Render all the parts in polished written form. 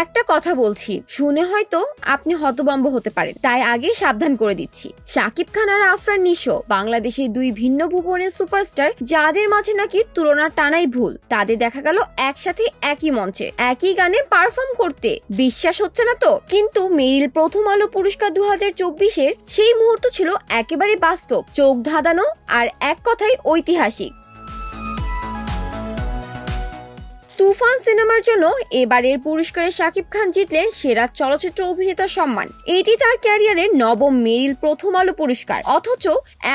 একটা কথা বলছি, শুনে হয়তো আপনি হতভম্ব হতে পারেন, তাই আগে সাবধান করে দিচ্ছি। শাকিব খান আর আফরান নিশো বাংলাদেশের দুই ভিন্ন ভুবনের সুপারস্টার, যাদের মাঝে নাকি তুলনা টানাই ভুল। তাদের দেখা গেল একসাথে একই মঞ্চে একই গানে পারফর্ম করতে। বিশ্বাস হচ্ছে না তো? কিন্তু মেরিল প্রথম আলো পুরস্কার 2024-এর সেই মুহূর্ত ছিল একেবারে বাস্তব, চোখ ধাঁধানো আর এক কথায় ঐতিহাসিক। তুফান সিনেমার জন্য এবারের পুরস্কারে শাকিব খান জিতলেন সেরা চলচ্চিত্র অভিনেতার সম্মান। এটি তার ক্যারিয়ারের নবম মেরিল প্রথম আলো পুরস্কার। অথচ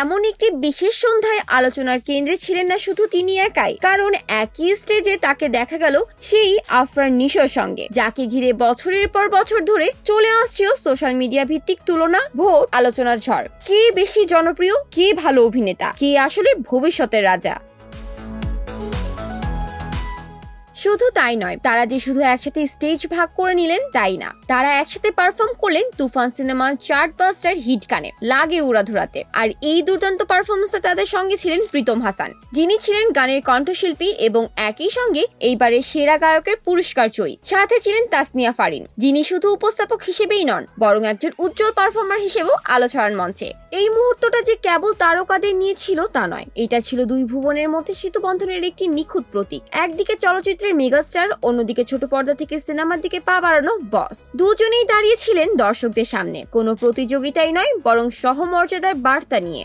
এমন একটি বিশেষ সন্ধ্যায় আলোচনার কেন্দ্রে ছিলেন না শুধু তিনি একাই, কারণ একই স্টেজে তাকে দেখা গেল সেই আফরান নিশোর সঙ্গে, যাকে ঘিরে বছরের পর বছর ধরে চলে আসছিল সোশ্যাল মিডিয়া ভিত্তিক তুলনা, ভোট, আলোচনার ঝড়। কে বেশি জনপ্রিয়, কে ভালো অভিনেতা, কে আসলে ভবিষ্যতের রাজা। শুধু তাই নয়, তারা যে শুধু একসাথে স্টেজ ভাগ করে নিলেন তাই না, তারা একসাথে পারফর্ম করলেন তুফান সিনেমার চার্টবাস্টার হিট গানে লাগে উড়াধুরাতে। আর এই দুর্দান্ত পারফরমেন্সে তাদের সঙ্গে ছিলেন প্রীতম হাসান, যিনি ছিলেন গানের কণ্ঠশিল্পী এবং একই সঙ্গে এইবারে সেরা গায়কের পুরস্কার জয়ী। সাথে ছিলেন তাসনিয়া ফারিন, যিনি শুধু উপস্থাপক হিসেবেই নন, বরং একজন উজ্জ্বল পারফর্মার হিসেবেও আলো ছড়ান মঞ্চে। এই মুহূর্তটা যে কেবল তারকাদের নিয়ে ছিল তা নয়, এটা ছিল দুই ভুবনের মধ্যে সেতু বন্ধনের একটি নিখুঁত প্রতীক। একদিকে চলচ্চিত্রের মেগাস্টার, অন্যদিকে ছোট পর্দা থেকে সিনেমার দিকে পা বাড়ানো বস। দুজনেই দাঁড়িয়েছিলেন দর্শকদের সামনে, কোনো প্রতিযোগিতাই নয়, বরং সহমর্যাদার বার্তা নিয়ে।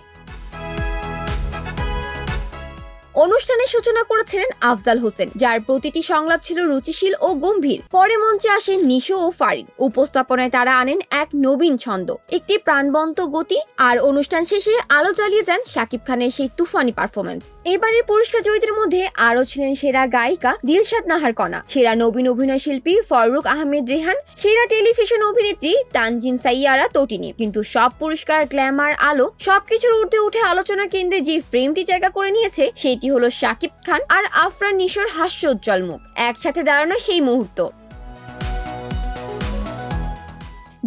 অনুষ্ঠানের সূচনা করেছিলেন আফজাল হোসেন, যার প্রতিটি সংলাপ ছিল রুচিশীল ও গম্ভীর। পরে মঞ্চে আসেন নিশো ও ফারিন। উপস্থাপনায় তারা আনেন এক নবীন ছন্দ, একটি প্রাণবন্ত গতি, আর অনুষ্ঠান শেষে আলো জ্বালিয়ে যান শাকিব খানের সেই তুফানি পারফরমেন্স। এবারের পুরস্কার জয়ীদের মধ্যে আরো ছিলেন সেরা গায়িকা দিলশাদ নাহার কণা, সেরা নবীন অভিনয় শিল্পী ফারুক আহমেদ রেহান, সেরা টেলিভিশন অভিনেত্রী তানজিম সাইয়ারা তটিনী। কিন্তু সব পুরস্কার, গ্ল্যামার, আলো সবকিছুর ঊর্ধ্বে উঠে আলোচনার কেন্দ্রে যে ফ্রেমটি জায়গা করে নিয়েছে সেটি হলো শাকিব খান আর আফরান নিশোর হাস্যোজ্জ্বল মুখ একসাথে দাঁড়ানো সেই মুহূর্ত,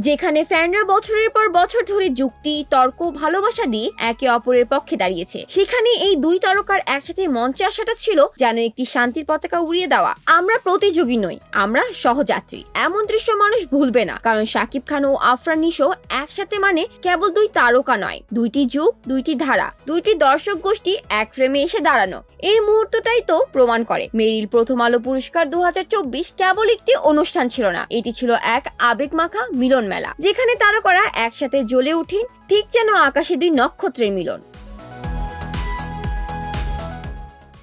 যেখানে ফ্যানরা বছরের পর বছর ধরে যুক্তি, তর্ক, ভালোবাসা দিয়ে একে অপরের পক্ষে দাঁড়িয়েছে। সেখানে এই দুই তারকার একসাথে মঞ্চে আসাটা ছিল যেন একটি শান্তির পতাকা উড়িয়ে দেওয়া। আমরা প্রতিযোগী নই, আমরা সহযাত্রী। এমন দৃশ্য মানুষ ভুলবে না, কারণ শাকিব খান ও আফরান নিশো একসাথে মানে কেবল দুই তারকা নয়, দুইটি যুগ, দুইটি ধারা, দুইটি দর্শক গোষ্ঠী এক ফ্রেমে এসে দাঁড়ানো। এই মুহূর্তটাই তো প্রমাণ করে মেরিল প্রথম আলো পুরস্কার 2024 কেবল একটি অনুষ্ঠান ছিল না, এটি ছিল এক আবেগমাখা মিলন মেলা, যেখানে তারকারা একসাথে জ্বলে উঠেন ঠিক যেন আকাশে দুই নক্ষত্রের মিলন।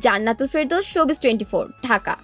জান্নাতুল ফেরদৌস, শোবিজ 24, ঢাকা।